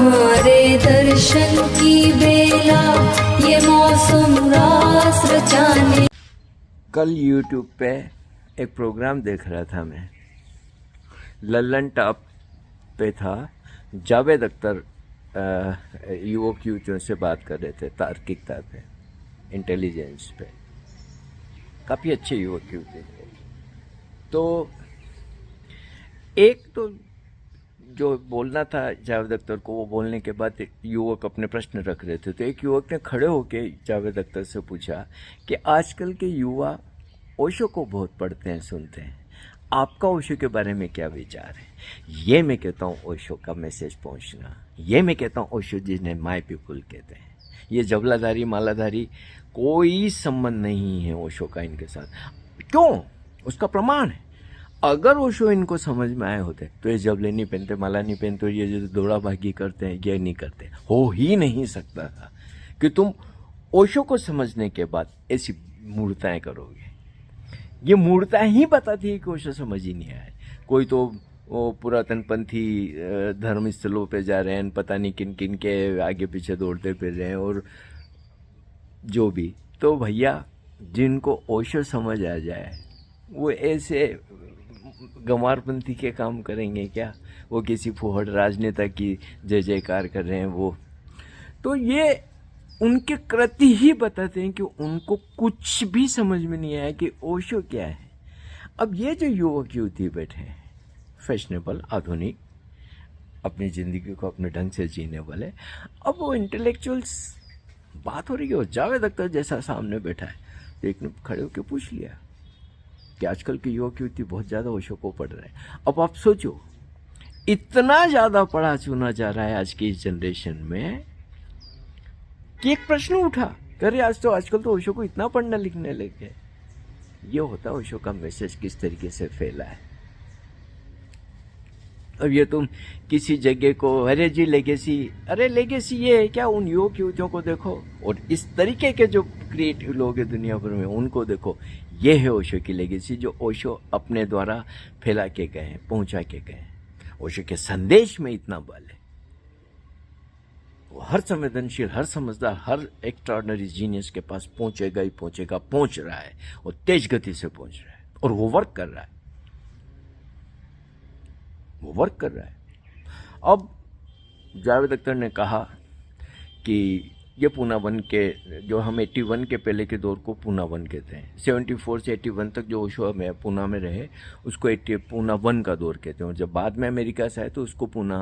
तुम्हारे दर्शन की बेला ये मौसम रास रचाने। कल YouTube पे एक प्रोग्राम देख रहा था मैं, लल्लन टॉप पे था। जावेद अख्तर युवक युवतियों से बात कर रहे थे तार्किकता पे, इंटेलिजेंस पे। काफ़ी अच्छे युवक युवती थे। तो एक तो जो बोलना था जावेद अख्तर को, वो बोलने के बाद युवक अपने प्रश्न रख रहे थे। तो एक युवक ने खड़े होकर जावेद अख्तर से पूछा कि आजकल के युवा ओशो को बहुत पढ़ते हैं, सुनते हैं, आपका ओशो के बारे में क्या विचार है? ये मैं कहता हूँ ओशो का मैसेज पहुँचना, ये मैं कहता हूँ ओशो जिन्हें माय पीपुल कहते हैं। ये जबलाधारी मालाधारी कोई संबंध नहीं है ओशो का इनके साथ। क्यों? उसका प्रमाण है। अगर ओशो इनको समझ में आए होते तो ये जबले नहीं पहनते, माला नहीं पहनते, ये जो दौड़ा भागी करते हैं ये नहीं करते। हो ही नहीं सकता था कि तुम ओशो को समझने के बाद ऐसी मूर्ताएं करोगे। ये मूर्ताएं ही बताती है कि ओशो समझ ही नहीं आए। कोई तो वो पुरातन पंथी धर्म स्थलों पे जा रहे हैं, पता नहीं किन किन के आगे पीछे दौड़ते फिर रहे हैं, और जो भी। तो भैया जिनको ओशो समझ आ जाए वो ऐसे गंवारपंथी के काम करेंगे क्या? वो किसी फुहड़ राजनेता की जय जयकार कर रहे हैं वो। तो ये उनके कृति ही बताते हैं कि उनको कुछ भी समझ में नहीं आया कि ओशो क्या है। अब ये जो युवक युवती बैठे हैं, फैशनेबल, आधुनिक, अपनी ज़िंदगी को अपने ढंग से जीने वाले, अब वो इंटेलेक्चुअल्स बात हो रही है। जावेद अख्तर जैसा सामने बैठा है, तो एक ने खड़े होकर पूछ लिया कि आजकल के युवक युवती बहुत ज़्यादा ओशो को पढ़ रहे हैं। अब आप सोचो, इतना ज़्यादा पढ़ा चुना जा रहा है आज की इस जनरेशन में कि एक प्रश्न उठा, अरे आजकल तो ओशो को इतना पढ़ना लिखने लगे। ये होता है ओशो का मैसेज किस तरीके से फैला है। अब ये तुम किसी जगह को अरे जी लेगेसी, अरे लेगेसी ये है क्या? उन युवक युवतियों को देखो, और इस तरीके के जो क्रिएटिव लोग हैं दुनिया भर में उनको देखो। ये है ओशो की लेगेसी, जो ओशो अपने द्वारा फैला के गए हैं, पहुंचा के गए हैं। ओशो के संदेश में इतना बल है। वो हर संवेदनशील, हर समझदार, हर एक्स्ट्राऑर्डिनरी जीनियस के पास पहुंचेगा ही पहुंचेगा, पहुंच रहा है, और तेज गति से पहुंच रहा है, और वो वर्क कर रहा है। वो वर्क कर रहा है। अब जावेद अख्तर ने कहा कि ये पूना वन के, जो हम 81 के पहले के दौर को पूना वन कहते हैं, 74 से 81 तक जो ओशो में पूना में रहे उसको पूना वन का दौर कहते हैं, और जब बाद में अमेरिका से आए तो उसको पूना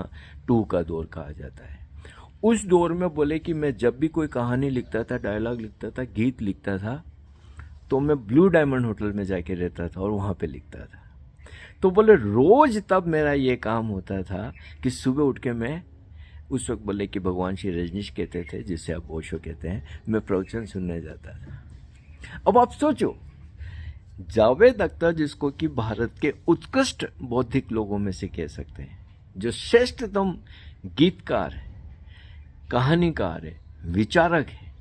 2 का दौर कहा जाता है। उस दौर में बोले कि मैं जब भी कोई कहानी लिखता था, डायलॉग लिखता था, गीत लिखता था, तो मैं ब्लू डायमंड होटल में जाके रहता था और वहाँ पे लिखता था। तो बोले रोज तब मेरा ये काम होता था कि सुबह उठ के मैं, उस वक्त बोले कि भगवान श्री रजनीश कहते थे, जिसे अब ओशो कहते हैं, मैं प्रवचन सुनने जाता था। अब आप सोचो, जावेद अख्तर जिसको कि भारत के उत्कृष्ट बौद्धिक लोगों में से कह सकते हैं, जो श्रेष्ठतम गीतकार है, कहानीकार है, विचारक है,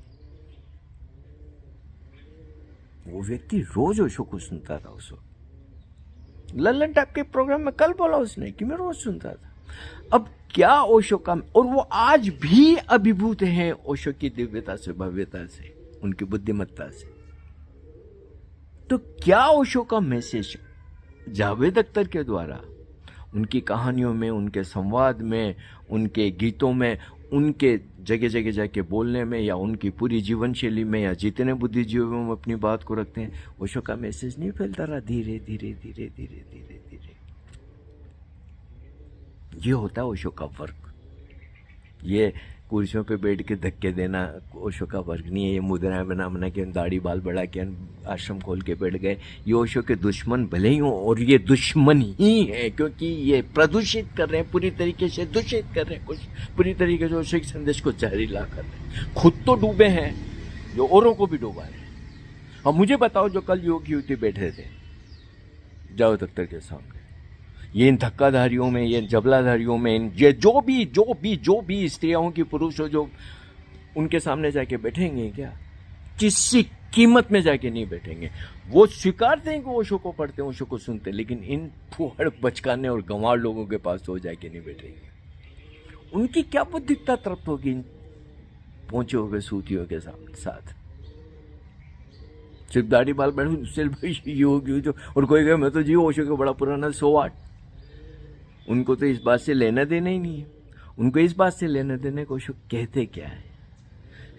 वो व्यक्ति रोज ओशो को सुनता था। उस वक्त लल्लन टॉप के प्रोग्राम में कल बोला उसने कि मैं रोज सुनता था। अब क्या ओशो का, और वो आज भी अभिभूत हैं ओशो की दिव्यता से, भव्यता से, उनकी बुद्धिमत्ता से। तो क्या ओशो का मैसेज जावेद अख्तर के द्वारा उनकी कहानियों में, उनके संवाद में, उनके गीतों में, उनके जगह जगह जाके बोलने में, या उनकी पूरी जीवन शैली में, या जितने बुद्धिजीवियों में अपनी बात को रखते हैं, ओशो का मैसेज नहीं फैलता रहा धीरे धीरे धीरे धीरे धीरे धीरे। ये होता है ओशो का वर्क। ये कुर्सियों पे बैठ के धक्के देना ओशो का वर्क नहीं है। ये मुद्राएं बना के, दाढ़ी बाल बढ़ा के आश्रम खोल के बैठ गए, ये ओशो के दुश्मन भले ही हों, और ये दुश्मन ही है क्योंकि ये प्रदूषित कर रहे हैं, पूरी तरीके से दूषित कर रहे हैं, कुछ पूरी तरीके से ओशो के संदेश को जहरीला कर रहे हैं। खुद तो डूबे हैं, जो औरों को भी डूबा रहे हैं। अब मुझे बताओ, जो कल युवक युवती बैठे थे जावेद अख्तर के सामने, ये इन धक्काधारियों में, ये जबलाधारियों में, ये जो भी स्त्रियों की, पुरुष हो, जो उनके सामने जाके बैठेंगे क्या? किसी कीमत में जाके नहीं बैठेंगे। वो स्वीकारते हैं कि ओशो को पढ़ते हैं, ओशो को सुनते हैं, लेकिन इन फुहड़ बचकाने और गंवार लोगों के पास तो जाके नहीं बैठेंगे। उनकी क्या बुद्धिकता तृप्त होगी पहुंचे हुए सूतियों के साथ। सिर्फ दाढ़ी बाल बैठे उससे ये होगी जो, और कोई कहे मैं तो जी ओशो के बड़ा पुराना 108। उनको तो इस बात से लेना देना ही नहीं है। उनको इस बात से लेना देना कि ओशो कहते क्या है,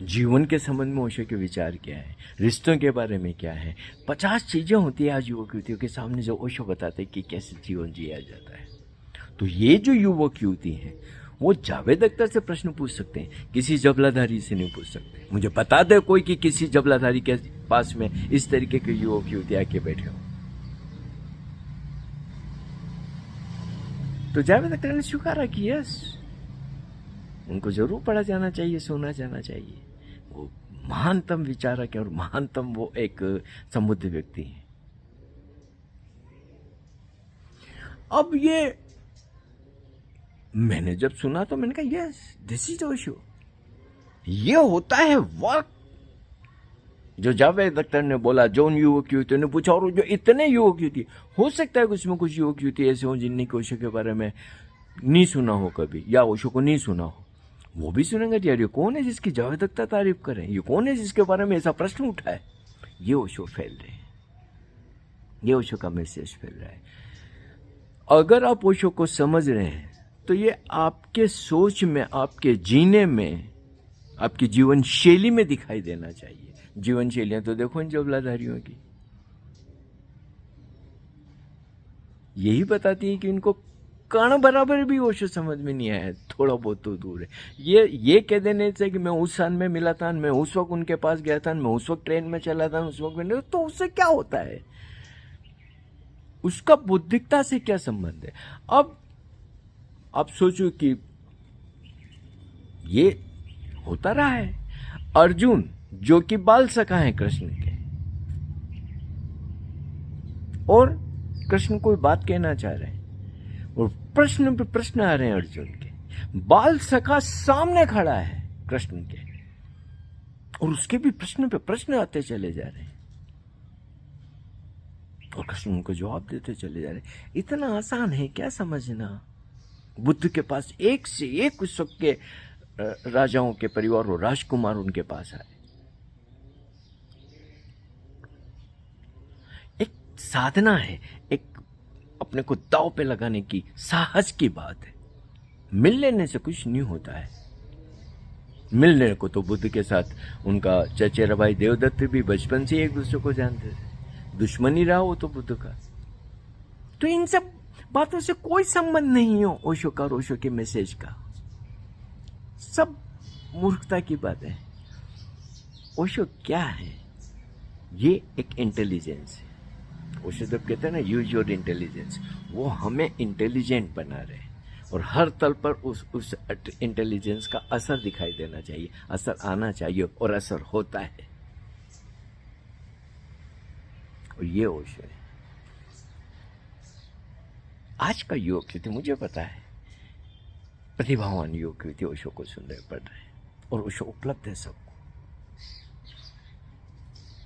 जीवन के संबंध में ओशो के विचार क्या है, रिश्तों के बारे में क्या है। 50 चीजें होती है आज युवक युवतियों के सामने जो ओशो बताते कि कैसे जीवन जिया जाता है। तो ये जो युवक युवती हैं वो जावेद अख्तर से प्रश्न पूछ सकते हैं, किसी जबलाधारी से नहीं पूछ सकते। मुझे बता दे कोई कि किसी जबलाधारी के पास में इस तरीके के युवक युवती आके बैठे हो। तो जावेद अख्तर ने स्वीकारा कि यस, उनको जरूर पढ़ा जाना चाहिए, सुना जाना चाहिए। वो महानतम विचारक है और महानतम वो एक समुद्ध व्यक्ति है। अब ये मैंने जब सुना तो मैंने कहा यस, दिस इज ओशो। ये होता है वर्क जो जावेद अख्तर ने बोला, जो उन युवक युवतियों ने पूछा, और जो इतने युवक युवती, हो सकता है कि उसमें कुछ युवक युवती ऐसे हो जिनने ओशो के बारे में नहीं सुना हो कभी, या ओशो को नहीं सुना हो। वो भी सुनेंगे यार ये कौन है जिसकी जावेद अख्तर तारीफ करें, ये कौन है जिसके बारे में ऐसा प्रश्न उठा है। ये ओशो फैल रहे हैं, ये ओशो का मैसेज फैल रहा है। अगर आप ओशो को समझ रहे हैं तो ये आपके सोच में, आपके जीने में, आपकी जीवन शैली में दिखाई देना चाहिए। जीवन शैलियां तो देखो इन जबलाधारियों की, यही बताती है कि इनको कण बराबर भी ओशो समझ में नहीं आया, थोड़ा बहुत तो दूर है। ये कह देने से कि मैं उस साल में मिला था, मैं उस वक्त उनके पास गया था, मैं उस वक्त ट्रेन में चला था, उस वक्त में, तो उससे क्या होता है, उसका बुद्धिकता से क्या संबंध है। अब आप सोचो कि ये होता रहा है। अर्जुन जो कि बाल सखा है कृष्ण के, और कृष्ण कोई बात कहना चाह रहे हैं और प्रश्न पे प्रश्न आ रहे हैं अर्जुन के। बाल सखा सामने खड़ा है कृष्ण के और उसके भी प्रश्न पे प्रश्न आते चले जा रहे हैं और कृष्ण उनको जवाब देते चले जा रहे हैं। इतना आसान है क्या समझना। बुद्ध के पास एक से एक उस वक्त के राजाओं के परिवार और राजकुमार उनके पास आए। एक साधना है, एक अपने को दांव पे लगाने की साहस की बात है। मिल लेने से कुछ नहीं होता है। मिलने को तो बुद्ध के साथ उनका चचेरा भाई देवदत्त भी बचपन से एक दूसरे को जानते थे, दुश्मनी रहा वो तो बुद्ध का। तो इन सब बातों से कोई संबंध नहीं हो ओशो का और ओशो के मैसेज का, सब मूर्खता की बात है। ओशो क्या है, ये एक इंटेलिजेंस है। ओशो जब कहते हैं ना यूज योर इंटेलिजेंस, वो हमें इंटेलिजेंट बना रहे हैं और हर तल पर उस इंटेलिजेंस का असर दिखाई देना चाहिए, असर आना चाहिए और असर होता है। और ये ओशो है। आज का युवक युवती, मुझे पता है प्रतिभावान युवक युवती ओशो को सुन रहे, पढ़ रहे हैं और ओशो उपलब्ध है सबको।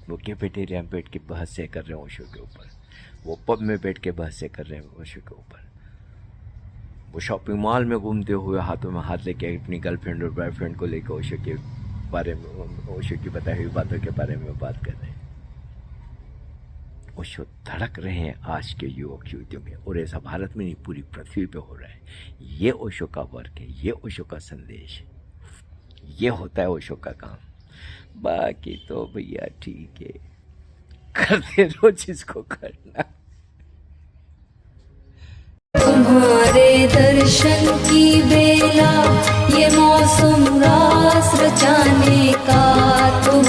वो कैफेटेरिया में बैठ के बहसें कर रहे हैं ओशो के ऊपर, वो पब में बैठ के बहसें कर रहे हैं ओशो के ऊपर, वो शॉपिंग मॉल में घूमते हुए हाथों में हाथ लेके अपनी गर्लफ्रेंड और बॉयफ्रेंड को लेकर ओशो के बारे में, ओशो की बताई हुई बातों के बारे में बात कर रहे हैं। ओशो धड़क रहे हैं आज के युवक युवतियों में, और ऐसा भारत में नहीं पूरी पृथ्वी पे हो रहा है। ये ओशो का वर्क है, ये ओशो का संदेश है, ये होता है ओशो का काम। बाकी तो भैया ठीक है, करते रहो जिसको करना। तुम्हारे दर्शन की बेला ये मौसम रास रचाने का, तुम